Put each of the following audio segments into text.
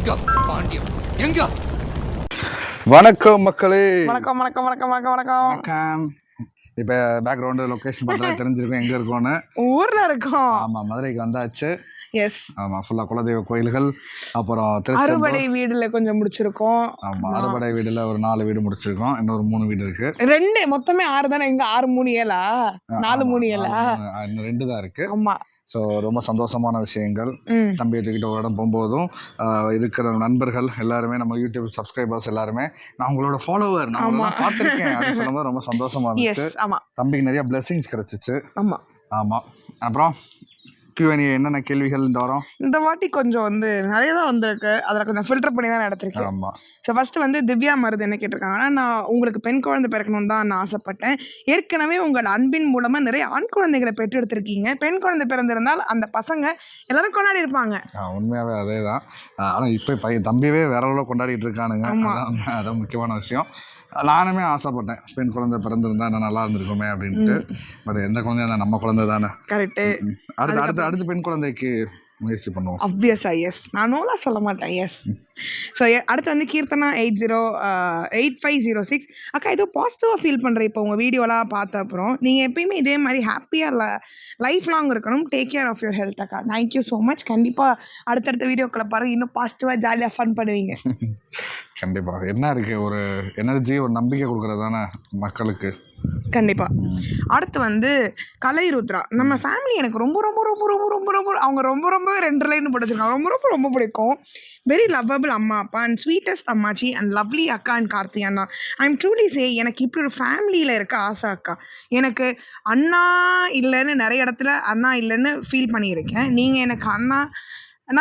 எங்க பாண்டியம் எங்க? வணக்கம் மக்களே. வணக்கம் வணக்கம் வணக்கம் வணக்கம் வணக்கம் வணக்கம். இப்போ பேக்ரவுண்டு லொக்கேஷன் பார்த்தாலே தெரிஞ்சிருக்கும் எங்கே இருக்கோன்னு. ஊர்ல இருக்கோம். ஆமாம், மதுரைக்கு வந்தாச்சு. எஸ். ஆமாம், ஃபுல்லாக குலதெய்வ கோயில்கள், அப்புறம் அறுபடை வீடுல கொஞ்சம் முடிச்சிருக்கோம். ஆமாம், அறுபடை வீடுல ஒரு 4 வீடு முடிச்சிருக்கோம். இன்னொரு 3 வீடு இருக்கு. 2 மொத்தமே 6 தானே. எங்க 6 3 7 4 3 7 இன்னும் 2 தான் இருக்கு. ஆமா. ஸோ ரொம்ப சந்தோஷமான விஷயங்கள். தம்பியை தூக்கிட்டு ஒரு இடம் போகும்போதும் இருக்கிற நண்பர்கள் எல்லாருமே, நம்ம யூடியூப் சப்ஸ்கிரைபர்ஸ் எல்லாருமே, நான் உங்களோட ஃபாலோவர், நான் உங்களெல்லாம் பார்த்துருக்கேன் அப்படின்னு சொல்லும்போது ரொம்ப சந்தோஷமா இருந்துச்சு. ஆமா, தம்பிக்கு நிறைய பிளெஸிங்ஸ் கிடைச்சிச்சு. ஆமா ஆமாம். அப்புறம் Q&A என்னென்ன கேள்விகள் இந்த வாரம்? இந்த வாட்டி கொஞ்சம் வந்து நிறைய தான் வந்திருக்கு. அதில் கொஞ்சம் ஃபில்டர் பண்ணி தான் எடுத்திருக்கேன். ஆமாம். ஸோ ஃபர்ஸ்ட் வந்து திவ்யா மருது என்ன கேட்டிருக்காங்கன்னா, நான் உங்களுக்கு பெண் குழந்தை பிறக்கணும்னு தான் நான் ஆசைப்பட்டேன். ஏற்கனவே உங்கள் அன்பின் மூலமாக நிறைய ஆண் குழந்தைகளை பெற்றெடுத்திருக்கீங்க. பெண் குழந்தை பிறந்திருந்தால் அந்த பசங்க எல்லாரும் கொண்டாடி இருப்பாங்க. உண்மையாகவே அதே தான். ஆனால் இப்போ தம்பியவே வேற அளவில் கொண்டாடிட்டு இருக்கானுங்க. அதான் முக்கியமான விஷயம். நானுமே ஆசைப்பட்டேன், பெண் குழந்தை பிறந்திருந்தா என்ன நல்லா இருந்திருக்குமே அப்படின்ட்டு. பட் எந்த குழந்தையா இருந்தால் நம்ம குழந்தை தானே. கரெக்டு. அடுத்து பெண் குழந்தைக்கு முயற்சி பண்ணுவோம். ஆப்வியஸா எஸ். நான் நோலாம் சொல்ல மாட்டேன். எஸ். ஸோ அடுத்து வந்து கீர்த்தனா 8506. அக்கா ஏதோ பாசிட்டிவாக ஃபீல் பண்ணுறேன் இப்போ உங்கள் வீடியோலாம் பார்த்த அப்புறம். நீங்கள் எப்பயுமே இதே மாதிரி ஹாப்பியாக லைஃப் லாங் இருக்கணும். Take care of your health அக்கா. Thank you so much. கண்டிப்பாக அடுத்தடுத்த வீடியோக்களை பாருங்கள், இன்னும் பாசிட்டிவாக ஜாலியாக ஃபன் பண்ணுவீங்க. கண்டிப்பாக. என்ன இருக்குது, ஒரு எனர்ஜி, ஒரு நம்பிக்கை கொடுக்குறது தானே மக்களுக்கு. கண்டிப்பாக. அடுத்து வந்து கலை ருத்ரா, நம்ம ஃபேமிலி எனக்கு ரொம்ப ரொம்ப ரொம்ப ரொம்ப ரொம்ப ரொம்ப அவங்க ரொம்ப ரொம்ப 2 லைன் படிச்சிருக்காங்க. ரொம்ப ரொம்ப ரொம்ப பிடிக்கும். வெரி லவ்வபிள் அம்மா அப்பா அண்ட் ஸ்வீட்டஸ்ட் அம்மாச்சி அண்ட் லவ்லி அக்கா அண்ட் கார்த்தி அண்ணா. ஐ எம் ட்ரூலி சே, எனக்கு இப்படி ஒரு ஃபேமிலியில் இருக்க ஆசை அக்கா. எனக்கு அண்ணா இல்லைன்னு நிறைய இடத்துல அண்ணா இல்லைன்னு ஃபீல் பண்ணியிருக்கேன். நீங்கள் எனக்கு அண்ணா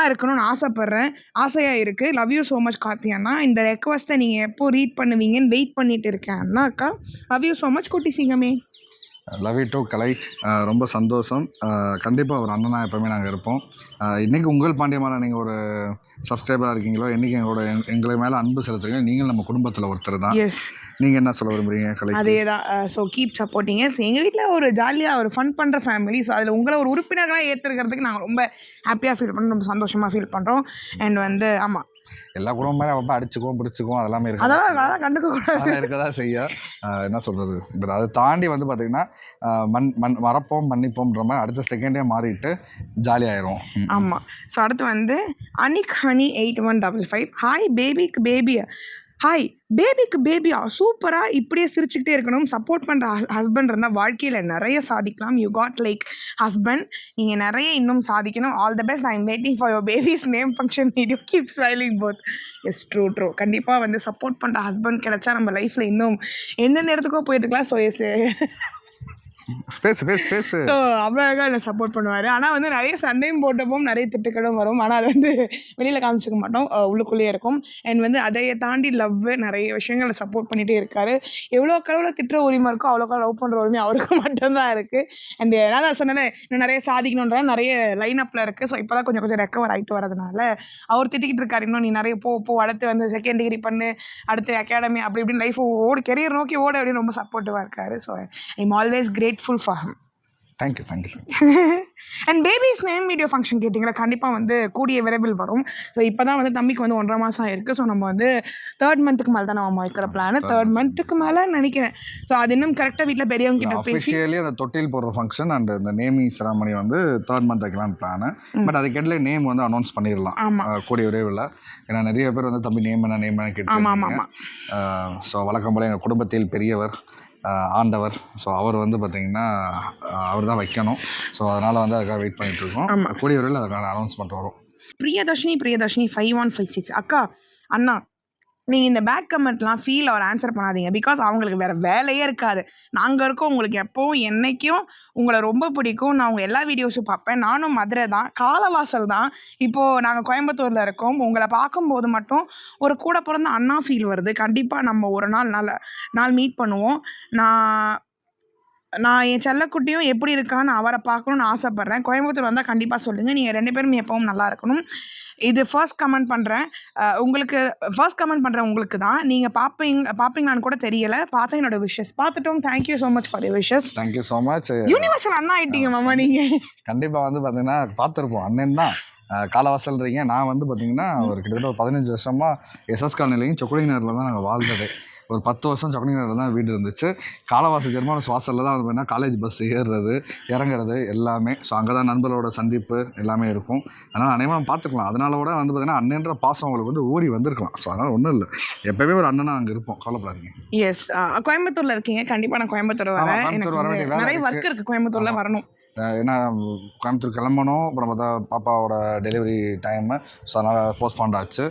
இருக்கணும்னு ஆசைப்பட்றேன். ஆசையாக இருக்குது. Love you so much Karthi அண்ணா. இந்த ரெக்வஸ்ட்டை நீங்கள் எப்போ ரீட் பண்ணுவீங்கன்னு வெயிட் பண்ணிட்டு இருக்கேன் அண்ணா அக்கா. லவ் யூ ஸோ மச் குட்டி சிங்கமே. லவ் யூ டூ கலை. ரொம்ப சந்தோஷம். கண்டிப்பாக ஒரு அண்ணனா எப்போவுமே நாங்கள் இருப்போம். இன்றைக்கி உங்கள் பாண்டியமான நீங்கள் ஒரு சப்ஸ்கிரைபராக இருக்கீங்களோ, என்றைக்கு எங்களை மேலே அன்பு செலுத்துறீங்களோ, நீங்கள் நம்ம குடும்பத்தில் ஒருத்தர் தான். எஸ். நீங்கள் என்ன சொல்ல விரும்புகிறீங்க கலை? அதே தான். So keep supporting. எங்கள் வீட்டில் ஒரு ஜாலியாக ஒரு ஃபன் பண்ணுற ஃபேமிலி. ஸோ அதில் உங்களை ஒரு உறுப்பினர்களாக ஏற்றுக்கிறதுக்கு நாங்கள் ரொம்ப ஹாப்பியாக ஃபீல் பண்ணுறோம், ரொம்ப சந்தோஷமாக ஃபீல் பண்ணுறோம். அண்ட் வந்து ஆமாம், எல்லா குடும்பமே அப்போ அடிச்சுக்கும் பிடிச்சிக்கும் அதெல்லாமே இருக்கு. அதெல்லாம் கண்டுக்க இருக்கதா செய்ய என்ன சொல்கிறது. பட் அதை தாண்டி வந்து பார்த்திங்கன்னா மறப்போம் மன்னிப்போம்ன்ற மாதிரி அடுத்த செகண்டே மாறிட்டு ஜாலியாயிரும். ஆமாம். ஸோ அடுத்து வந்து அனிக் ஹனி 8155. ஹாய் பேபிக்கு பேபியா. ஹாய் பேபிக்கு பேபியா, சூப்பராக இப்படியே சிரிச்சுக்கிட்டே இருக்கணும். சப்போர்ட் பண்ணுற ஹஸ்பண்ட் இருந்தால் வாழ்க்கையில் நிறைய சாதிக்கலாம். You got like husband. நீங்கள் நிறைய இன்னும் சாதிக்கணும். All the best. I am waiting for your baby's name function video. Keep smiling both. Yes, true. கண்டிப்பாக வந்து சப்போர்ட் பண்ணுற ஹஸ்பண்ட் கிடைச்சா நம்ம லைஃப்பில் இன்னும் எந்தெந்த இடத்துக்கோ போயிட்டுருக்கலாம். ஸோ எஸ், ஸ்பேஸ் ஸோ அவ்வளோக்கா என்னை சப்போர்ட் பண்ணுவார். ஆனால் வந்து நிறைய சண்டையும் போட்டப்போம், நிறைய திட்டுக்களும் வரும். ஆனால் அது வந்து வெளியில் காமிச்சிக்க மாட்டோம், உள்ளுக்குள்ளேயே இருக்கும். அண்ட் வந்து அதை தாண்டி லவ் நிறைய விஷயங்களை சப்போர்ட் பண்ணிகிட்டே இருக்காரு. எவ்வளோக்கு எவ்வளோ திட்டுற உரிமை இருக்கோ அவ்வளோக்கா லவ் பண்ணுற உரிமை அவருக்கு மட்டும்தான் இருக்குது. அண்ட் நான் தான் சொன்னேன், இன்னும் நிறைய சாதிக்கணுன்ற நிறைய லைன் அப்பில் இருக்குது. ஸோ இப்போ தான் கொஞ்சம் ரெக்கவர் ஆகிட்டு வரதுனால அவர் திட்டிக்கிட்டு இருக்காரு, இன்னும் நீ நிறைய போ அடுத்து வந்து 2nd டிகிரி பண்ணு, அடுத்து அகாடமி, அப்படி இப்படின்னு லைஃப் கெரியர் நோக்கி ஓட அப்படின்னு ரொம்ப சப்போர்ட்டிவாக இருக்காரு. So I am always grateful for him. Thank you. And babies name video function கேட்டிங்களா, கண்டிப்பாக வந்து கூடிய விரைவில் வரும். ஸோ இப்போ தான் வந்து தம்பிக்கு வந்து 1.5 மாதம் இருக்குது. ஸோ நம்ம வந்து 3rd மந்த்துக்கு மேலே தான் நம்ம வைக்கிற பிளான். 3rd மந்த்துக்கு மேலே நினைக்கிறேன். ஸோ அது இன்னும் கரெக்டாக வீட்டில் பெரியவங்க கிட்ட பேசி அஃபிஷியலி அந்த தொட்டில் போடுற ஃபங்க்ஷன் அண்ட் இந்த நேமிங் செரமனி வந்து 3rd மந்த் வைக்கலான்னு பிளான். பட் அதுக்கிடையில நேம் வந்து அனௌன்ஸ் பண்ணிடலாம் கூடிய விரைவில். ஏன்னா நிறைய பேர் வந்து தம்பி நேம் என்ன கேட்டு. ஸோ வழக்கம் போல் எங்கள் குடும்பத்தில் பெரியவர் ஆண்டவர். ஸோ அவர் வந்து பார்த்திங்கன்னா அவர் தான் வைக்கணும். ஸோ அதனால் வந்து அதுக்காக வெயிட் பண்ணிகிட்ருக்கோம். கூடிய வரையில் அதுக்கான அனௌன்ஸ்மெண்ட் வரும். பிரியதர்ஷினி 5156. அக்கா அண்ணா, நீங்கள் இந்த பேட் கமெண்ட்லாம் ஃபீல் அவர் ஆன்சர் பண்ணாதீங்க. பிகாஸ் அவங்களுக்கு வேறு வேலையே இருக்காது. நாங்கள் இருக்கோம் உங்களுக்கு எப்போவும் என்றைக்கும். உங்களை ரொம்ப பிடிக்கும். நான் உங்கள் எல்லா வீடியோஸும் பார்ப்பேன். நானும் மதுரை தான், காலவாசல் தான். இப்போது நாங்கள் கோயம்புத்தூரில் இருக்கோம். உங்களை பார்க்கும்போது மட்டும் ஒரு கூட பிறந்த அண்ணா ஃபீல் வருது. கண்டிப்பாக நம்ம ஒரு நாள் மீட் பண்ணுவோம். நான் என் செல்லக்குட்டியும் எப்படி இருக்கான்னு அவரை பார்க்கணுன்னு ஆசைப்பட்றேன். கோயம்புத்தூர் வந்தால் கண்டிப்பாக சொல்லுங்கள். நீங்கள் 2 பேரும் எப்பவும் நல்லா இருக்கணும். இது ஃபர்ஸ்ட் கமெண்ட் பண்ணுறேன் உங்களுக்கு தான். நீங்கள் பார்ப்பீங்களான்னு கூட தெரியலை. பார்த்தா என்னோட விஷஸ் பார்த்துட்டோம். Thank you so much for your wishes. Thank you so much. Universal அண்ணா ஆகிட்டீங்க மாமா நீங்கள். கண்டிப்பாக வந்து பார்த்தீங்கன்னா பார்த்துருப்போம். அண்ணன் தான் காலவாசல்ன்றீங்க. நான் வந்து பார்த்தீங்கன்னா ஒரு கிட்டத்தட்ட ஒரு 15 வருஷமாக எஸ்எஸ் காலனிலையும் சொக்குடி நகரில் தான் நாங்கள் வாழ்ந்தது. ஒரு 10 வருஷம் சொக்குடி நகரில் தான் வீடு இருந்துச்சு. காலவாசல் ஜெர்மானஸ் வாசலில் தான் வந்து பார்த்தீங்கன்னா காலேஜ் பஸ் ஏறுறது இறங்குறது எல்லாமே. ஸோ அங்கே தான் நண்பர்களோட சந்திப்பு எல்லாமே இருக்கும். அதனால் அனைவரும் பார்த்துக்கலாம். அதனால கூட வந்து பார்த்தீங்கன்னா அண்ணன்ற பாசம் உங்களுக்கு வந்து ஊறி வந்திருக்கலாம். ஸோ அதனால் ஒன்றும் இல்லை, எப்போயுமே ஒரு அண்ணனா அங்கே இருப்போம், கவலைப்படாதீங்க. எஸ், கோயம்புத்தூர்ல இருக்கீங்க. கண்டிப்பா நான் கோயம்புத்தூர் வரேன். கோயம்புத்தூர் வர வேண்டிய வேலை நிறைய ஒர்க் இருக்கு கோயம்புத்தூர்ல வரணும். ஏன்னா கோயம்புத்தூர் கிளம்பணும். அப்புறம் பார்த்தா பாப்பாவோட டெலிவரி டைமு. ஸோ அதனால் போஸ்ட்பாண்ட் ஆச்சு.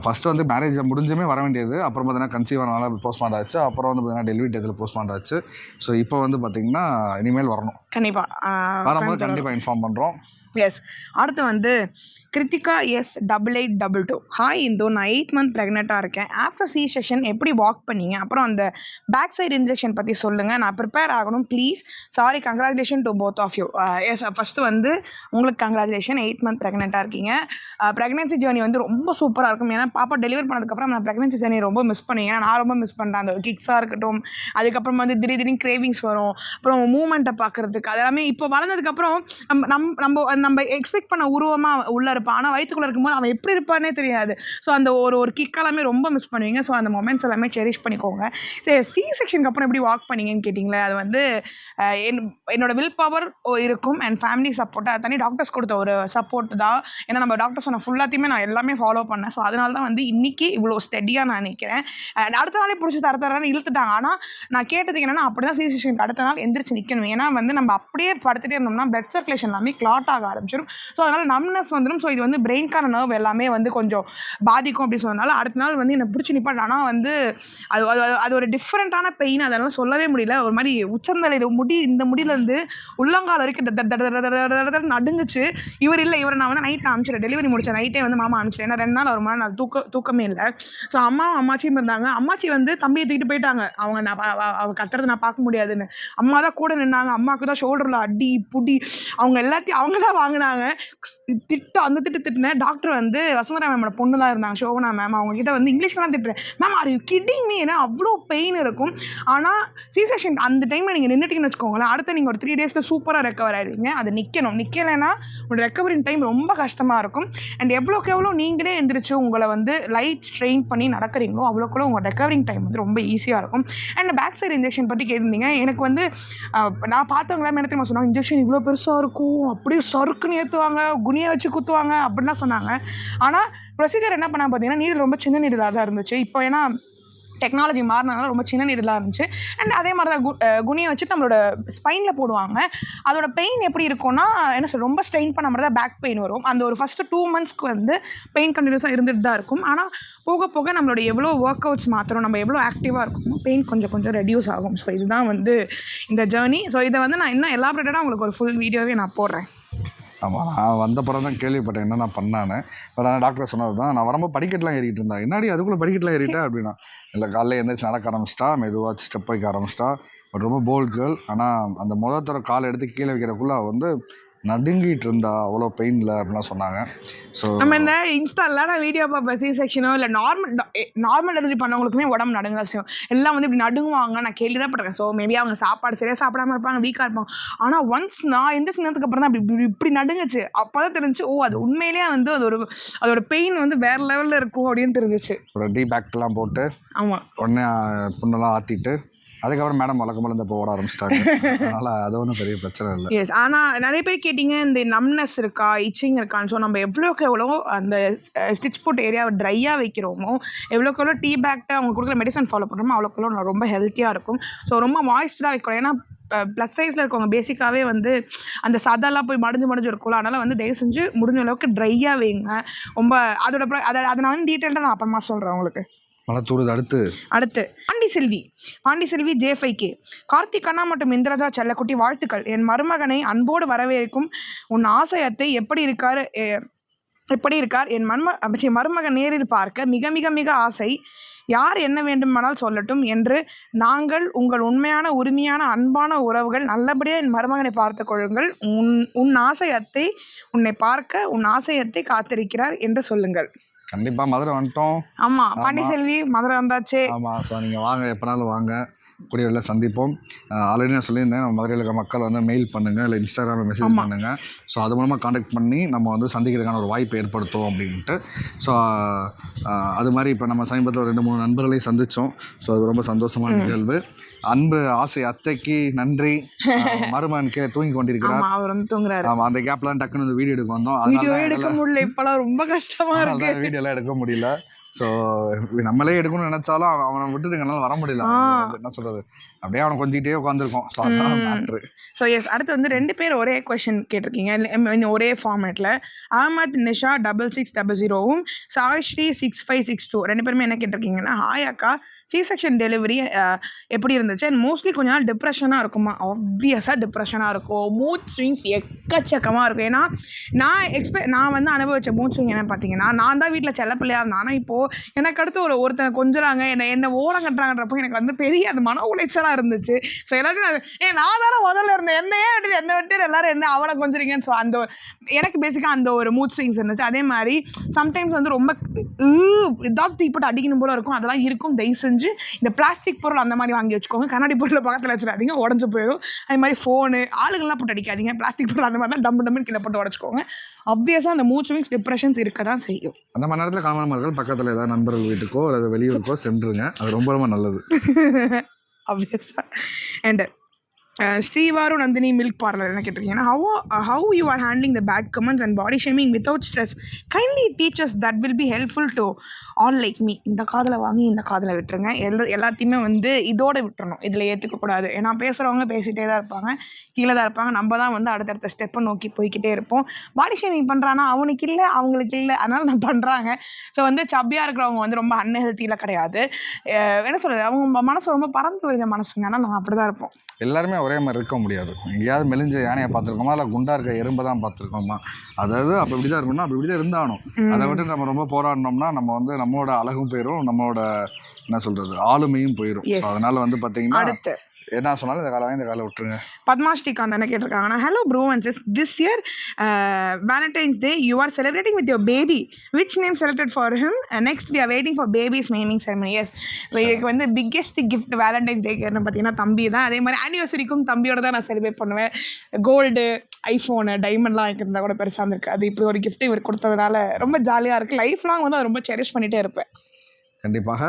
ஃபஸ்ட்டு வந்து மேரேஜ் முடிஞ்சுமே வர வேண்டியது. அப்புறம் பார்த்தீங்கன்னா கன்சீவ் ஆனனால போஸ்ட்பாண்ட் ஆச்சு. அப்புறம் வந்து பார்த்தீங்கன்னா டெலிவரி டேத்தில் போஸ்ட்பாண்ட் ஆச்சு. ஸோ இப்போ வந்து பார்த்தீங்கன்னா இனிமேல் வரணும். கண்டிப்பாக வரும்போது கண்டிப்பாக இன்ஃபார்ம் பண்ணுறோம். எஸ். அடுத்து வந்து கிருத்திகா S8822. ஹாய் இந்து, நான் 8 மந்த் ப்ரெக்னெண்ட்டாக இருக்கேன். ஆஃப்டர் சி செக்ஷன் எப்படி வாக் பண்ணீங்க? அப்புறம் அந்த பேக் சைடு இன்ஜெக்ஷன் பற்றி சொல்லுங்கள். நான் ப்ரிப்பேர் ஆகணும் please. Sorry, congratulation to both of you. Yes, first வந்து உங்களுக்கு கங்க்ராச்சுலேஷன், 8 மந்த் ப்ரெக்னெண்ட்டாக இருக்கீங்க. ப்ரெக்னென்சி ஜேர்னி வந்து ரொம்ப சூப்பராக இருக்கும். ஏன்னா பாப்பா டெலிவரி பண்ணதுக்கப்புறம் நான் ப்ரெக்னென்சி ஜேர்னி ரொம்ப மிஸ் பண்ணேன். ஏன்னா நான் ரொம்ப மிஸ் பண்ணுறேன். அந்த கிக்ஸாக இருக்கட்டும், அதுக்கப்புறம் வந்து திடீர்னு கிரேவிங்ஸ் வரும், அப்புறம் மூமெண்ட்டை பார்க்குறதுக்கு, அதெல்லாமே இப்போ வளர்ந்ததுக்கப்புறம் நம்ம எக்ஸ்பெக்ட் பண்ண உருவமாக உள்ளே இருப்பான். ஆனால் வயிற்றுக்குள்ளே இருக்கும்போது அவன் எப்படி இருப்பானே தெரியாது. ஸோ அந்த ஒரு கிக் எல்லாமே ரொம்ப மிஸ் பண்ணுவீங்க. ஸோ அந்த மொமெண்ட்ஸ் எல்லாமே செரிஷ் பண்ணிக்கோங்க. சரி, சி செக்ஷனுக்கு அப்புறம் எப்படி வாக் பண்ணீங்கன்னு கேட்டிங்களே, அது வந்து என்னோட வில் பவர் இருக்கும் அண்ட் ஃபேமிலி சப்போர்ட், அது தனி டாக்டர்ஸ் கொடுத்த ஒரு சப்போர்ட் தான். ஏன்னா நம்ம டாக்டர்ஸ் சொன்ன ஃபுல்லாத்தையுமே நான் எல்லாமே ஃபாலோ பண்ணேன். ஸோ அதனால தான் வந்து இன்றைக்கி இவ்வளோ ஸ்டெடியாக நான் நிற்கிறேன். அடுத்த நாளே பிடிச்சி தரன்னு இழுத்துட்டாங்க. ஆனால் நான் கேட்டதுக்கு என்னென்னா, அப்படி தான் சி செக்ஷனுக்கு அடுத்த நாள் எந்திரிச்சு நிற்கணும். ஏன்னா வந்து நம்ம அப்படியே படுத்துகிட்டே இருந்தோம்னா பிளட் சர்க்குலேஷன் எல்லாமே கிளாட் ஆக ஆரம்பிச்சிடும். ஸோ அதனால் நம்னஸ் வந்துடும். ஸோ இது வந்து பிரெயின்கான நர்வ் எல்லாமே வந்து கொஞ்சம் பாதிக்கும் அப்படின்னு சொன்னனால அடுத்த நாள் வந்து என்னை பிடிச்சி நிப்பாட்டு. ஆனால் வந்து அது ஒரு டிஃப்ரெண்ட்டான பெயின். அதெல்லாம் சொல்லவே முடியல. ஒரு மாதிரி உச்சந்தலையில் இந்த முடியிலேருந்து உள்ளங்கால் வரைக்கும் நடுங்குச்சு. இவரை நான் வந்து நைட்டில் அனுப்பிச்சிட்டேன். டெலிவரி முடிச்ச நைட்டே வந்து மாமா அனுப்பிச்சிட்டேன். ஏன்னா 2 நாள் ஒரு மாதிரி நான் தூக்கமே இல்லை. ஸோ அம்மாச்சியும் இருந்தாங்க. அம்மாச்சி வந்து தம்பியை தூக்கிட்டு போயிட்டாங்க. அவங்க கத்துறது நான் பார்க்க முடியாதுன்னு. அம்மா தான் கூட நின்னாங்க. அம்மாவுக்கு தான் ஷோல்டரில் அடி புடி அவங்க எல்லாத்தையும் அவங்க தான் வாங்கினாங்க. அந்த திட்டினேன். டாக்டர் வந்து வசுந்தரா மேமோட பொண்ணு தான் இருந்தாங்க, சோபனா மேம். அவங்ககிட்ட வந்து இங்கிலீஷ்ல தான் திட்டுறேன். Ma'am are you kidding me? ஏன்னா அவ்வளோ பெயின் இருக்கும். ஆனால் சி செக்ஷன் அந்த டைமில் நீங்கள் நின்றுட்டீங்கன்னு வச்சுக்கோங்களேன், அடுத்து நீங்கள் ஒரு 3 டேஸில் சூப்பராக ரெக்கவர் ஆகிடுவீங்க. அது நிற்கலைன்னா உங்களோட ரெக்கவரிங் டைம் ரொம்ப கஷ்டமாக இருக்கும். அண்ட் எவ்வளோக்கு எவ்வளோ நீங்களே எந்திரிச்சு உங்களை வந்து லைட் ஸ்ட்ரெயின் பண்ணி நடக்கிறீங்களோ அவ்வளோக்குள்ள உங்கள் ரெக்கவரிங் டைம் வந்து ரொம்ப ஈஸியாக இருக்கும். அண்ட் பேக் சைடு இன்ஜெக்ஷன் பற்றி கேட்டிருந்தீங்க. எனக்கு வந்து நான் பார்த்தவங்களாம் என்ன தெரியுமா சொன்னாங்க, இன்ஜெக்ஷன் இவ்வளோ பெருசாக இருக்கும், அப்படியே சறுக்குன்னு ஏற்றுவாங்க, குனியை வச்சு குத்துவாங்க அப்படின்லாம் சொன்னாங்க. ஆனால் ப்ரொசீஜர் என்ன பண்ணால் பார்த்தீங்கன்னா, நீடில் ரொம்ப சின்ன நீடிலாக தான் இருந்துச்சு. இப்போ ஏன்னா டெக்னாலஜி மாறினால ரொம்ப சின்ன நீடிலாக இருந்துச்சு. அண்ட் அதே மாதிரி தான் குனியை வச்சுட்டு நம்மளோட ஸ்பைனில் போடுவாங்க. அதோட பெயின் எப்படி இருக்கும்னா, என்ன சொல்ல, ரொம்ப ஸ்ட்ரெயின் பண்ண மாதிரி தான் பேக் பெயின் வரும். அந்த ஒரு ஃபஸ்ட்டு 2 மந்த்ஸ்க்கு வந்து பெயின் கண்டினியூஸாக இருந்துட்டு தான் இருக்கும். ஆனால் போக போக நம்மளோட எவ்வளோ ஒர்க் அவுட்ஸ் மாத்திரம், நம்ம எவ்வளோ ஆக்டிவாக இருக்குமோ பெயின் கொஞ்சம் ரெடியூஸ் ஆகும். ஸோ இதுதான் வந்து இந்த ஜேர்னி. ஸோ இதை வந்து நான் இன்னும் எலாபரேட்டடாக உங்களுக்கு ஒரு ஃபுல் வீடியோவே நான் போடுறேன். ஆமாம், நான் வந்த பிறகு தான் கேள்விப்பட்டேன் என்ன நான் பண்ணான்னு. பட் ஆனால் டாக்டர் சொன்னது தான், நான் வரும்போது படிக்கட்டுலாம் ஏறிக்கிட்டு இருந்தேன். என்னாடி அதுக்குள்ளே படிக்கட்டுலாம் ஏறிட்டேன் அப்படின்னா, இல்லை காலையில் எழுந்திரிச்சு நடக்க ஆரம்பிச்சிட்டா, மெதுவாக ஸ்டெப் வைக்க ஆரம்பிச்சிட்டா. பட் ரொம்ப போல்ட் கேர்ள். ஆனால் அந்த முதல் தர காலை எடுத்து கீழே வைக்கிறக்குள்ளே வந்து நடுங்கிட்டு இருந்தா, அவ்வளோ பெயினில் அப்படின்லாம் சொன்னாங்க. ஸோ நம்ம இந்த இன்ஸ்டாலாம் நான் வீடியோ பார்ப்பேன், சி செக்ஷனோ இல்லை நார்மல் டெலிவரி பண்ணவங்களுக்குமே உடம்பு நடுங்க செய்யும். எல்லாம் வந்து இப்படி நடுங்குவாங்க, நான் கேள்வி தான் பட்டிருக்கேன். ஸோ மேபி அவங்க சாப்பாடு சரியாக சாப்பிடாம இருப்பாங்க, வீக்காக இருப்பாங்க. ஆனால் ஒன்ஸ் நான் எந்த சின்னத்துக்கு அப்புறம் தான் இப்படி நடுங்குச்சு. அப்போ தான் தெரிஞ்சு, ஓ அது உண்மையிலேயே வந்து அதோட பெயின் வந்து வேறு லெவலில் இருக்கும் அப்படின்னு தெரிஞ்சிச்சு. ஒரு டீ பேக்லாம் போட்டு ஆமாம், உடனே புண்ணெல்லாம் ஆற்றிட்டு அதுக்கப்புறம் மேடம் வழக்கம்போல இந்த இப்போ ஓட ஆரம்பிச்சிட்டாங்க. அதனால் அது ஒன்றும் பெரிய பிரச்சனை இல்லை. எஸ். ஆனால் நிறைய பேர் கேட்டிங்க, இந்த நம்னஸ் இருக்கா, இச்சிங் இருக்கான்னு. ஸோ நம்ம எவ்வளோக்கு எவ்வளோ அந்த ஸ்டிச் போட்டு ஏரியாவை ட்ரையாக வைக்கிறோமோ, எவ்வளோக்கு எவ்வளோ டீ பேக்ட்டு அவங்க கொடுக்குற மெடிசன் ஃபாலோ பண்ணுறோமோ அவ்வளோக்கு எவ்வளோ ரொம்ப ஹெல்த்தியாக இருக்கும். ஸோ ரொம்ப மாய்ஸ்டராக வைக்கணும். ஏன்னா ப்ளஸ் சைஸில் இருக்கவங்க பேசிக்காகவே வந்து அந்த சதெல்லாம் போய் மடிஞ்சு இருக்கும்ல. அதனால் வந்து தயவு செஞ்சு முடிஞ்ச அளவுக்கு ட்ரையாக வைங்க. ரொம்ப அதை நான் வந்து டீட்டெயில்டாக நான் அப்புறமா சொல்கிறேன் உங்களுக்கு. மழை தூருது. அடுத்து பாண்டி செல்வி J5K. கார்த்திக் அண்ணா மற்றும் இந்திரஜா செல்லக்குட்டி வாழ்த்துக்கள். என் மருமகனை அன்போடு வரவேற்கும். உன் ஆசையத்தை எப்படி இருக்கார் என் மருமகன் நேரில் பார்க்க மிக மிக மிக ஆசை. யார் என்ன வேண்டுமானால் சொல்லட்டும் என்று நாங்கள் உங்கள் உண்மையான அன்பான உறவுகள். நல்லபடியாக என் மருமகனை பார்த்து கொள்ளுங்கள். உன் ஆசையத்தை உன்னை பார்க்க உன் ஆசையத்தை காத்திருக்கிறார் என்று சொல்லுங்கள். கண்டிப்பாக மதுரை வந்துட்டோம். ஆமாம், பாண்டி செல்வி மதுரை வந்தாச்சு. ஆமாம். ஸோ நீங்கள் வாங்க, எப்போனாலும் வாங்க. கூடிய விரைவில் சந்திப்போம். ஆல்ரெடி நான் சொல்லியிருந்தேன், நம்ம மதுரையில் இருக்க மக்கள் வந்து மெயில் பண்ணுங்கள், இல்லை இன்ஸ்டாகிராமில் மெசேஜ் பண்ணுங்கள். ஸோ அது மூலமாக காண்டாக்ட் பண்ணி நம்ம வந்து சந்திக்கிறதுக்கான ஒரு வாய்ப்பை ஏற்படுத்துவோம் அப்படின்ட்டு. ஸோ அது மாதிரி இப்போ நம்ம சமீபத்தில் 2-3 நண்பர்களையும் சந்தித்தோம். ஸோ அது ரொம்ப சந்தோஷமான நிகழ்வு. அன்பு ஆசை அத்தைக்கு நன்றி. மருமகன் தூங்கி கொண்டிருக்கிறார். அவர் வந்து தூங்குறாரு. ஆமாம், அந்த கேப்ல டக்குன்னு இந்த வீடியோ எடுக்க வந்தோம். வீடியோ எடுக்க முடியல, இப்போலாம் ரொம்ப கஷ்டமாக இருக்கு. வீடியோலாம் எடுக்க முடியல. ஸோ நம்மளே எடுக்கணும்னு நினச்சாலும் அவனை விட்டுட்டு எங்களால் வர முடியல. என்ன சொல்கிறது, அப்படியே அவனை கொஞ்சிக்கிட்டே உட்காந்துருக்கோம். ஸோ அதுதான் மேட்ரு. ஸோ எஸ், அடுத்து வந்து 2 பேர் ஒரே கொஷின் கேட்டிருக்கீங்க, ஒரே ஃபார்மேட்டில். அஹமத் நிஷா 6600வும் சாய்ஸ்ரீ 6562 2 பேருமே என்ன கேட்டிருக்கீங்கன்னா, ஹாய் அக்கா, C-செக்ஷன் டெலிவரி எப்படி இருந்துச்சு? அண்ட் மோஸ்ட்லி கொஞ்ச நாள் டிப்ரெஷனாக இருக்குமா? ஆப்வியஸாக டிப்ரெஷனாக இருக்கும். மூட் ஸ்விங்ஸ் எக்கச்சக்கமாக இருக்கும். ஏன்னா நான் வந்து அனுபவித்த மூட் ஸ்விங் என்னென்னு பார்த்தீங்கன்னா, நான் தான் வீட்டில் செல்லப்பிள்ளையாக இருந்தேன். ஆனால் இப்போது எனக்கு அடுத்து ஒருத்தனை கொஞ்சறாங்க, என்ன ஓரம் கட்டுறாங்கன்றப்போ எனக்கு வந்து பெரிய அது மன உளைச்சலாக இருந்துச்சு. ஸோ எல்லாத்தையும் நான் தானே முதல்ல இருந்தேன், என்னை விட்டு எல்லாரும் என்ன அவளை கொஞ்சறீங்கன்னு. ஸோ எனக்கு பேசிக்காக அந்த ஒரு மூட் ஸ்விங்ஸ் இருந்துச்சு. அதே மாதிரி சம்டைம்ஸ் வந்து ரொம்ப இதாக தீப்பட்டு அடிக்கணும் போல இருக்கும். அதெல்லாம் இருக்கும். தயவு செஞ்சு இந்த பிளாஸ்டிக் பொருள் அந்த மாதிரி வாங்கி வச்சுக்கோங்க. கண்ணாடி பொருளை பக்கத்தில் வச்சிடாதீங்க, உடஞ்சு போயிடும். அது மாதிரி ஃபோனு ஆளுங்கள்லாம் போட்டு அடிக்காதீங்க. பிளாஸ்டிக் பொருள் அந்த மாதிரி தான் டம்முன்னு கீழே போட்டு உடச்சிக்கோங்க. ஆப்வியஸாக அந்த மூட் ஸ்விங்ஸ் டிப்ரெஷன்ஸ் இருக்க தான் செய்யும். அந்த மாதிரி நேரத்தில் காமன்மார்கள் பக்கத்தில் ஏதாவது நண்பர்கள் வீட்டுக்கோ அல்லது வெளியூருக்கோ சென்றுங்க. அது ரொம்ப ரொம்ப நல்லது. ஆப்வியஸாக. And Srivaru Nandini milk parlour என்ன கேட்டிருக்கீங்கன்னா, how you are handling the bad comments and body shaming without stress, kindly teach us, that will be helpful to all like me. இந்த காதில் வாங்கி இந்த காதில் விட்டுருங்க. எல்லாத்தையுமே வந்து இதோட விட்டுறணும், இதில் ஏற்றுக்கக்கூடாது. ஏன்னா பேசுகிறவங்க பேசிகிட்டே தான் இருப்பாங்க, கீழே தான் இருப்பாங்க. நம்ம தான் வந்து அடுத்தடுத்த ஸ்டெப்பை நோக்கி போய்கிட்டே இருப்போம். பாடி ஷேமிங் பண்ணுறான்னா அவனுக்கு இல்லை, அவங்களுக்கு இல்லை, அதனால் நான் பண்ணுறாங்க. ஸோ வந்து சப்பியாக இருக்கிறவங்க வந்து ரொம்ப அன்ஹெல்த்தியில் கிடையாது. என்ன சொல்கிறது, அவங்க மனசு ரொம்ப பறந்து விழுந்த மனசுங்க. ஆனால் நான் அப்படி தான் இருப்போம். எல்லாருமே ஒரே மாதிரி இருக்க முடியாது. எங்கேயாவது மெலிஞ்ச யானையை பார்த்துருக்கோமா, இல்லை குண்டா இருக்க எறும்பை தான் பார்த்துருக்கோமா? அதாவது அப்போ இப்படி தான் இருக்கணும், அப்படி இப்படி தான் இருந்தாகணும். அதை விட்டு நம்ம ரொம்ப போராடினோம்னா நம்ம வந்து நம்மளோட அழகும் போயிடும், நம்மளோட என்ன சொல்கிறது ஆளுமையும் போயிடும். ஸோ அதனால் வந்து பார்த்தீங்கன்னா என்ன சொன்னாலும் இந்த காலை விட்டுருங்க. பத்மா ஸ்ரீகாந்த் என்ன கேட்டிருக்காங்கன்னா, hello bro and sis, this year Valentine's day you are celebrating with your baby, which name selected for him? Next we are waiting for baby's naming ceremony. Yes, எனக்கு வந்து பிக்கெஸ்ட் கிஃப்ட் வேலண்டைன்ஸ் டேக்குன்னு பார்த்தீங்கன்னா தம்பி தான். அதே மாதிரி ஆனிவர்சரிக்கும் தம்பியோட தான் நான் செலிப்ரேட் பண்ணுவேன். கோல்டு, ஐஃபோனு, டைமண்ட்லாம் எனக்கு இருந்தால் கூட பெருசாக இருந்திருக்கு. அது இப்படி ஒரு கிஃப்ட் இவர் கொடுத்ததுனால ரொம்ப ஜாலியாக இருக்குது. லைஃப் லாங் வந்து அதை ரொம்ப செரிஷ் பண்ணிகிட்டே இருப்பேன். கண்டிப்பாக.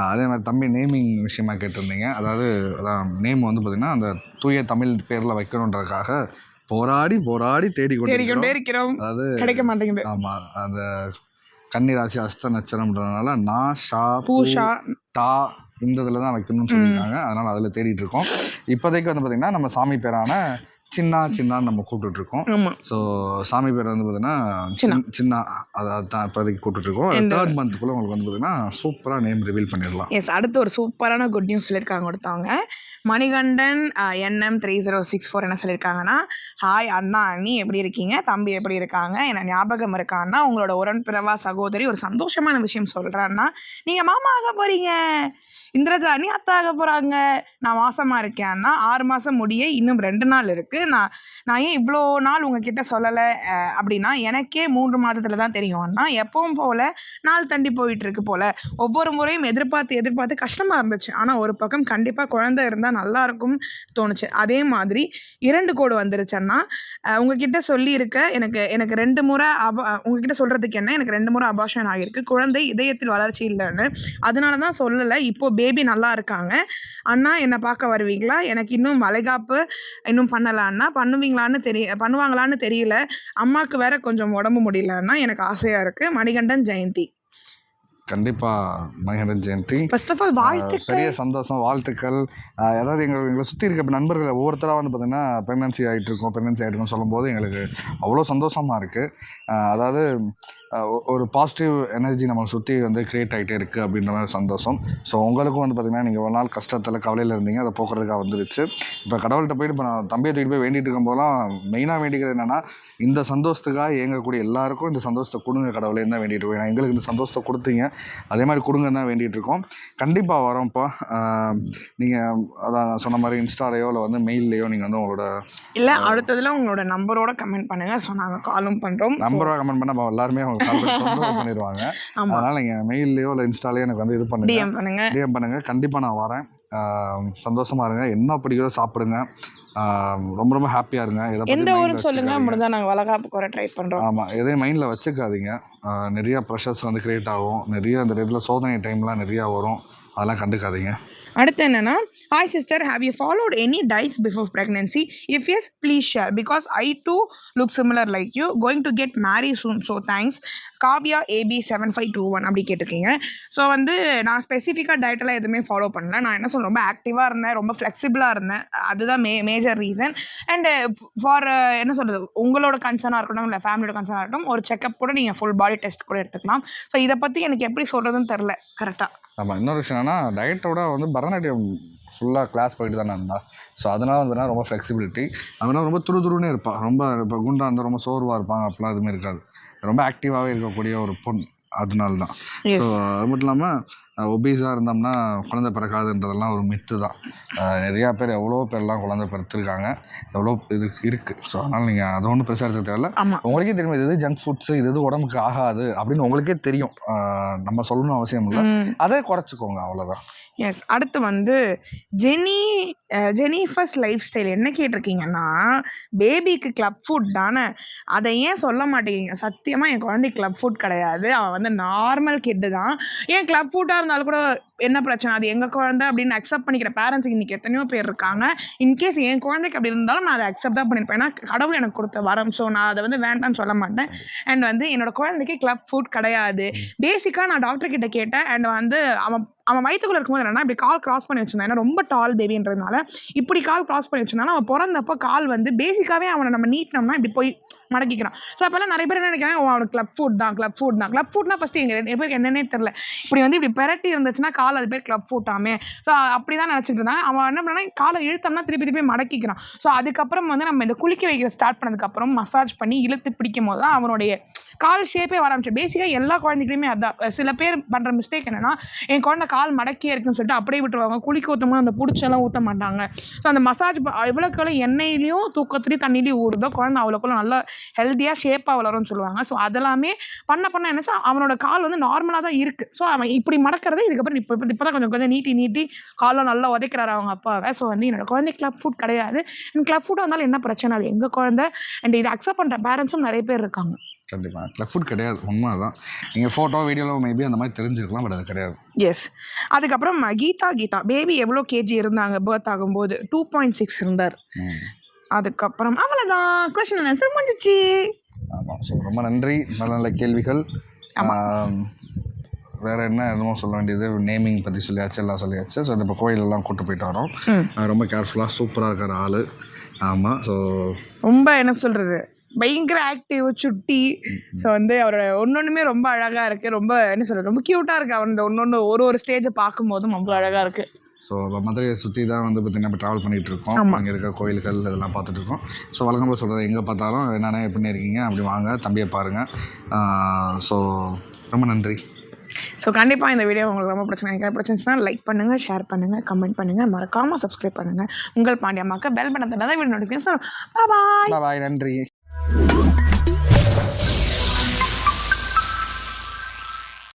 அதே மாதிரி தம்பி நேமிங் விஷயமா கேட்டிருந்தீங்க. அதாவது நேம் வந்து பார்த்திங்கன்னா அந்த தூய தமிழ் பேரில் வைக்கணுன்றதுக்காக போராடி தேடிக்கொண்டே இருக்கிறோம். அதாவது கிடைக்க மாட்டேங்குது. ஆமாம், அந்த கன்னிராசி அஸ்த நட்சத்திரம்ன்றதுனால பூஷா டா இந்த இதில் தான் வைக்கணும்னு சொல்லியிருக்காங்க. அதனால் அதில் தேடிட்டு இருக்கோம். இப்போதைக்கு வந்து பார்த்திங்கன்னா நம்ம சாமி பேரான சின்னான்னு நம்ம கூப்பிட்டுருக்கோம். ஸோ சாமி பேர் வந்து பார்த்தீங்கன்னா சின்னா, அதான் இப்போதைக்கு கூப்பிட்டுருக்கோம். 3rd மந்த்துக்குள்ளே உங்களுக்கு வந்து பார்த்தீங்கன்னா சூப்பராக நேம் ரிவீல் பண்ணிடலாம். எஸ், அடுத்து ஒரு சூப்பரான குட் நியூஸ் சொல்லியிருக்காங்க ஒருத்தவங்க. மணிகண்டன் NM3064 என்ன சொல்லியிருக்காங்கன்னா, ஹாய் அண்ணா அண்ணி எப்படி இருக்கீங்க, தம்பி எப்படி இருக்காங்க, என்ன ஞாபகம் இருக்கான்னா, உங்களோட உடன்பிறவா சகோதரி ஒரு சந்தோஷமான விஷயம் சொல்கிறேன்னா, நீங்கள் மாமா ஆக போகிறீங்க, இந்திரஜா அண்ணி அத்தா ஆக போகிறாங்க, நான் மாசமாக இருக்கேன்னா 6 மாதம் முடிய இன்னும் 2 நாள் இருக்குது. நான் ஏன் இவ்வளோ நாள் உங்ககிட்ட சொல்லலை அப்படின்னா, எனக்கே 3 மாதத்தில் தான் தெரியும் அண்ணா. எப்பவும் போல் நாள் தண்டி போயிட்டுருக்கு போல். ஒவ்வொரு முறையும் எதிர்பார்த்து கஷ்டமாக இருந்துச்சு. ஆனால் ஒரு பக்கம் கண்டிப்பாக குழந்தை இருந்தால் நல்லாயிருக்கும் தோணுச்சு. அதே மாதிரி 2 கோடு வந்துருச்சுன்னா, உங்ககிட்ட சொல்லியிருக்க எனக்கு 2 முறை உங்ககிட்ட சொல்கிறதுக்கு என்ன, எனக்கு 2 முறை அபார்ஷன் ஆகியிருக்கு, குழந்தை இதயத்தில் வளர்ச்சி இல்லைன்னு. அதனால தான் சொல்லலை. இப்போது பேபி நல்லா இருக்காங்க அண்ணா, என்னை பார்க்க வருவீங்களா? எனக்கு இன்னும் வளைகாப்பு இன்னும் பண்ணலை அண்ணா, பண்ணுவாங்களான்னு தெரியல. அம்மாவுக்கு வேற கொஞ்சம் உடம்பு முடியலன்னா எனக்கு ஆசையாக இருக்குது. மணிகண்டன் ஜெயந்தி. கண்டிப்பாக Manikandan Jayanthi. First of all வாழ்த்துக்கள், பெரிய சந்தோஷம், வாழ்த்துக்கள். அதாவது எங்களை சுற்றி இருக்க நண்பர்கள் ஒவ்வொருத்தராக வந்து பார்த்திங்கன்னா ப்ரெக்னன்சி ஆகிட்டுருக்கோம் சொல்லும்போது எங்களுக்கு அவ்வளோ சந்தோஷமாக இருக்குது. அதாவது ஒரு பாசிட்டிவ் எனர்ஜி நம்மளை சுற்றி வந்து க்ரியேட் ஆகிட்டே இருக்குது அப்படின்ற மாதிரி சந்தோஷம். ஸோ உங்களுக்கும் வந்து பார்த்திங்கன்னா நீங்கள் ஒரு நாள் கஷ்டத்தில் கவலையில் இருந்தீங்க, அதை போக்குறதுக்காக வந்துருச்சு. இப்போ கடவுள்கிட்ட போயிட்டு இப்போ நான் தம்பியை தூக்கிட்டு போய் வேண்டிகிட்டு இருக்கும்போதெல்லாம் மெயினாக வேண்டிக்கிறது என்னென்னா, இந்த சந்தோஷத்துக்காக இயங்கக்கூடிய எல்லாருக்கும் இந்த சந்தோஷத்தை கொடுங்க கடவுளேன்னு தான் வேண்டிகிட்டு இருக்கோம். எங்களுக்கு இந்த சந்தோஷத்தை கொடுத்தீங்க, அதே மாதிரி கொடுங்கன்னு தான் வேண்டிகிட்டு இருக்கோம். கண்டிப்பாக வரோம்ப்பா. நீங்கள் அதான் சொன்ன மாதிரி இன்ஸ்டாலேயோ இல்லை வந்து மெயில்லையோ நீங்கள் வந்து உங்களோட இல்லை அடுத்ததில் உங்களோட நம்பரோட கமெண்ட் பண்ணுங்கள். ஸோ நாங்கள் காலும் பண்ணுறோம். நம்பரோட கமெண்ட் பண்ணால் எல்லாருமே பண்ணிடுவாங்க. அதனால நீங்க மெயில்லையோ இல்லை இன்ஸ்டாலையோ எனக்கு வந்து இது பண்ணுங்க, டிஎம் பண்ணுங்க. கண்டிப்பாக நான் வரேன். சந்தோஷமாக இருங்க, என்ன பிடிக்கிறதோ சாப்பிடுங்க, ரொம்ப ரொம்ப ஹாப்பியாக இருங்க. எந்த ஊருன்னு சொல்லுங்கள், முடிஞ்சால் நாங்கள் வளகாப்புக்கு வர ட்ரை பண்ணுறோம். ஆமாம், எதையும் மைண்டில் வச்சுக்காதீங்க. நிறையா ப்ரெஷர்ஸ் வந்து க்ரியேட் ஆகும், நிறைய அந்த டைமில் சோதனை டைம்லாம் நிறையா வரும், அதெல்லாம் கண்டுக்காதீங்க. அடுத்து என்னன்னா, hi sister, have you followed any diets before pregnancy? If yes please share, because I too look similar like you, going to get marry soon, so thanks. Kavya AB7521 அப்படி கேட்டிருக்கீங்க. ஸோ வந்து நான் ஸ்பெசிஃபிக்காக டயட்டெல்லாம் எதுவுமே ஃபாலோ பண்ணல. நான் என்ன சொல்கிறேன், ரொம்ப ஆக்டிவாக இருந்தேன், ரொம்ப ஃப்ளெக்சிபிளாக இருந்தேன். அதுதான் மேஜர் ரீசன். அண்டு ஃபார் என்ன சொல்கிறது, உங்களோட கன்சர்னாக இருக்கட்டும், இல்லை ஃபேமிலியோட கன்சர்னாக இருக்கட்டும், ஒரு செக்அப் கூட நீங்கள் ஃபுல் பாடி டெஸ்ட் கூட எடுத்துக்கலாம். ஸோ இதை பற்றி எனக்கு எப்படி சொல்கிறதுன்னு தெரில கரெக்டாக. ஆமாம், இன்னொரு விஷயம் என்னன்னா, டயட்டோட வந்து பரதநாட்டியம் ஃபுல்லாக கிளாஸ் போயிட்டு தானே இருந்தால், ஸோ அதனால் வந்து ரொம்ப ஃப்ளெக்சிபிலிட்டி, அதனால் ரொம்ப துருதுருன்னே இருப்பாள். ரொம்ப இப்போ குண்டாக இருந்தால் ரொம்ப சோர்வாக இருப்பாங்க, அப்படிலாம் எதுவுமே இருக்காது. ரொம்ப ஆக்டிவாகவே இருக்கக்கூடிய ஒரு பொண்ணு, அதனால தான். ஸோ அது மட்டும் இல்லாமல் ஒபீஸாக இருந்தோம்னா குழந்தை பிறக்காதுன்றதெல்லாம் ஒரு மித்து தான். நிறையா பேர் எவ்வளோ பேர்லாம் குழந்தை பிறத்திருக்காங்க, எவ்வளோ இது இருக்குது. ஸோ அதனால் நீங்கள் அதை ஒன்றும் பெருசாக எடுத்துக்க தேவையில்ல. உங்களுக்கே தெரியும் இது ஜங்க் ஃபுட்ஸு, இது உடம்புக்கு ஆகாது அப்படின்னு உங்களுக்கே தெரியும். நம்ம சொல்லணும் அவசியம் இல்லை, அதை குறைச்சிக்கோங்க, அவ்வளோதான். எஸ். அடுத்து வந்து ஜெனிஃபர்ஸ் லைஃப் ஸ்டைல் என்ன கேட்டிருக்கீங்கன்னா, பேபிக்கு கிளப் ஃபுட் தானே, அதை ஏன் சொல்ல மாட்டேங்கிறீங்க? சத்தியமாக என் குழந்தை கிளப் ஃபுட் கிடையாது, அவன் வந்து நார்மல் கிட்டு தான். ஏன் கிளப் ஃபுட்டாக இருந்தாலும் கூட என்ன பிரச்சனை, அது எங்கள் குழந்தை அப்படின்னு அக்செப்ட் பண்ணிக்கிற பேரண்ட்ஸுக்கு இன்றைக்கி எத்தனையோ பேர் இருக்காங்க. இன்கேஸ் என் குழந்தைக்கு அப்படி இருந்தாலும் நான் அதை அக்செப்ட் தான் பண்ணியிருப்பேன், ஏன்னா கடவுள் எனக்கு கொடுத்த வரம். ஸோ நான் அதை வந்து வேண்டாம்னு சொல்ல மாட்டேன். அண்ட் வந்து என்னோடய குழந்தைக்கு கிளப் ஃபுட் கிடையாது. பேசிக்காக நான் டாக்டர்கிட்ட கேட்டேன். அண்ட் வந்து அவன் வயிற்றுக்குள்ளே இருக்கும்போது என்னன்னா இப்படி கால் கிராஸ் பண்ணி வச்சுருந்தான், ஏன்னா ரொம்ப டால் பேபின்றதுனால இப்படி கால் கிராஸ் பண்ணி வச்சுருந்தாலும் அவன் பிறந்தப்போ கால் வந்து பேசிக்காகவே அவனை நம்ம நீட்டினோம்னா இப்படி போய் மடக்கிக்கிறான். ஸோ அப்போல்லாம் நிறைய பேர் என்ன நினைக்கிறாங்க, அவனுக்கு கிளப் ஃபுட்னா ஃபஸ்ட்டு எங்கள் பேருக்கு என்னன்னே தெரில, இப்படி வந்து இப்படி பெரட்டி இருந்துச்சுன்னா கால் அது பேர் கிளப் ஃபுட்டாமே. ஸோ அப்படி தான் நினச்சிட்டு இருந்தாங்க. அவன் என்ன பண்ணா காலை இழுத்தோம்னா திருப்பி மடக்கிக்கிறான். ஸோ அதுக்கப்புறம் வந்து நம்ம இந்த குளிக்க வைக்கிற ஸ்டார்ட் பண்ணதுக்கப்புறம் மசாஜ் பண்ணி இழுத்து பிடிக்கும் போது தான் அவனுடைய கால் ஷேப்பே வர ஆரம்பிச்சு. பேசிக்காக எல்லா குழந்தைக்குமே அதான். சில பேர் பண்ணுற மிஸ்டேக் என்னென்னா, என் குழந்தை கால் மடக்கியே இருக்குன்னு சொல்லிட்டு அப்படியே விட்டுருவாங்க. குளிக்க ஊற்றும் போது அந்த பிடிச்செல்லாம் ஊற்ற மாட்டாங்க. ஸோ அந்த மசாஜ் எவ்வளோக்குள்ள எண்ணெயிலையும் தூக்கத்துலையும் தண்ணிலையும் ஊறுதோ குழந்தை அவ்வளோக்குள்ள நல்லா ஹெல்த்தியாக ஷேப்பாக வளரும்னு சொல்லுவாங்க. ஸோ அதெல்லாமே பண்ண என்னச்சா அவனோட கால் வந்து நார்மலாக தான் இருக்குது. ஸோ அவன் இப்படி மடக்கிறதே இதுக்கப்புறம் இப்போ தான் கொஞ்சம் நீட்டி காலம் நல்லா உதைக்கிறாரு அவங்க அப்பாவை. ஸோ வந்து என்னோட குழந்தை கிளப் ஃபுட் கிடையாது. கிளப் ஃபுட் வந்தாலும் என்ன பிரச்சனை, அது எங்கள் குழந்தை. அண்ட் இதை அக்செப்ட் பண்ணுற பேரண்ட்ஸும் நிறைய பேர் இருக்காங்க. கண்டிப்பாக கிளப் ஃபுட் கிடையாது, உண்மை தான். நீங்கள் ஃபோட்டோ வீடியோவில் மேபி அந்த மாதிரி தெரிஞ்சிருக்கலாம், பட் அது கிடையாது. எஸ். அதுக்கப்புறம் கீதா பேபி எவ்வளோ கேஜி இருந்தாங்க பர்த் ஆகும்போது? 2.6 இருந்தார். அதுக்கப்புறம் அவ்வளோதான், கொஸ்டின் அண்ட் ஆன்சர் முடிஞ்சிச்சு. ஆமாம். ஸோ ரொம்ப நன்றி, நல்ல கேள்விகள். வேறு என்ன எதுவும் சொல்ல வேண்டியது, நேமிங் பற்றி சொல்லியாச்சு, எல்லாம் சொல்லியாச்சு. ஸோ இப்போ கோயிலெல்லாம் கூப்பிட்டு போயிட்டு வரோம். ரொம்ப கேர்ஃபுல்லாக சூப்பராக இருக்கிற ஆள். ஆமாம். ஸோ ரொம்ப என்ன சொல்கிறது, பயங்கர ஆக்டிவ் சுட்டி. ஸோ வந்து அவரோட ஒன்னொன்றுமே ரொம்ப அழகாக இருக்குது. ரொம்ப என்ன சொல்கிறது, ரொம்ப க்யூட்டாக இருக்குது. அவன் ஒன்று ஒரு ஸ்டேஜை பார்க்கும்போதும் ரொம்ப அழகாக இருக்குது. ஸோ இப்போ மதுரையை சுற்றி தான் வந்து பார்த்திங்கன்னா இப்போ ட்ராவல் பண்ணிகிட்டு இருக்கோம். அங்கே இருக்க கோயில்கள் இதெல்லாம் பார்த்துட்டு இருக்கோம். ஸோ வழக்கம் போல் சொல்கிறது, எங்கே பார்த்தாலும் என்னென்ன எப்படின்னு இருக்கீங்க, அப்படி வாங்க, தம்பியை பாருங்கள். ஸோ ரொம்ப நன்றி. ஸோ கண்டிப்பாக இந்த வீடியோ உங்களுக்கு ரொம்ப பிடிச்சிருந்துச்சுன்னா லைக் பண்ணுங்கள், ஷேர் பண்ணுங்கள், கமெண்ட் பண்ணுங்கள், மறக்காமல் சப்ஸ்கிரைப் பண்ணுங்கள். உங்கள் பாண்டியம்மாக்கு பெல் பட்டனை தான் வீடியோ நோட்டிஃபிகேஷன். பாய். நன்றி.